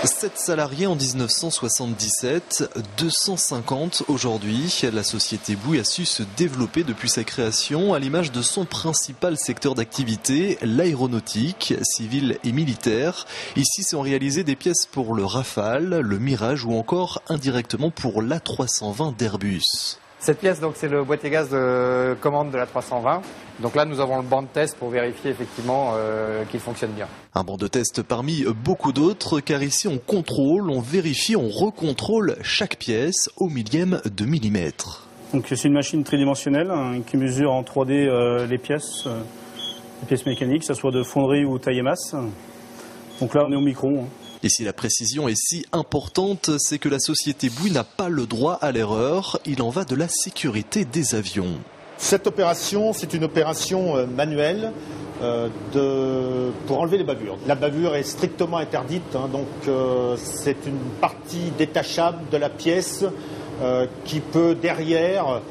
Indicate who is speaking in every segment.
Speaker 1: 7 salariés en 1977, 250 aujourd'hui. La société Bouygues a su se développer depuis sa création à l'image de son principal secteur d'activité, l'aéronautique, civile et militaire. Ici sont réalisées des pièces pour le Rafale, le Mirage ou encore indirectement pour l'A320 d'Airbus.
Speaker 2: Cette pièce, donc, c'est le boîtier gaz de commande de l'A320. Donc là, nous avons le banc de test pour vérifier effectivement qu'il fonctionne bien.
Speaker 1: Un banc de test parmi beaucoup d'autres, car ici on contrôle, on vérifie, on recontrôle chaque pièce au millième de millimètre.
Speaker 3: Donc c'est une machine tridimensionnelle qui mesure en 3D les pièces mécaniques, que ce soit de fonderie ou taille et masse. Donc là, on est au micron.
Speaker 1: Et si la précision est si importante, c'est que la société Bouygues n'a pas le droit à l'erreur. Il en va de la sécurité des avions.
Speaker 4: Cette opération, c'est une opération manuelle pour enlever les bavures. La bavure est strictement interdite, donc c'est une partie détachable de la pièce qui peut derrière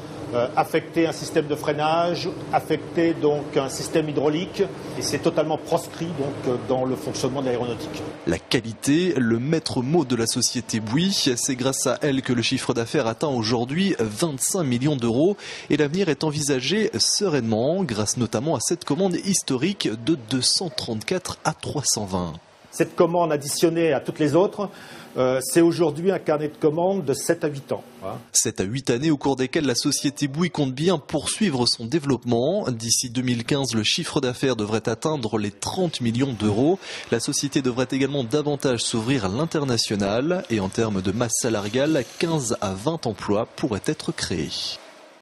Speaker 4: affecter un système de freinage, affecter donc un système hydraulique, et c'est totalement proscrit donc dans le fonctionnement de l'aéronautique.
Speaker 1: La qualité, le maître mot de la société Bouygues, c'est grâce à elle que le chiffre d'affaires atteint aujourd'hui 25 millions d'euros et l'avenir est envisagé sereinement grâce notamment à cette commande historique de 234 A320.
Speaker 4: Cette commande additionnée à toutes les autres, c'est aujourd'hui un carnet de commandes de 7 à 8 ans.
Speaker 1: 7 à 8 années au cours desquelles la société Bouygues compte bien poursuivre son développement. D'ici 2015, le chiffre d'affaires devrait atteindre les 30 millions d'euros. La société devrait également davantage s'ouvrir à l'international et en termes de masse salariale, 15 à 20 emplois pourraient être créés.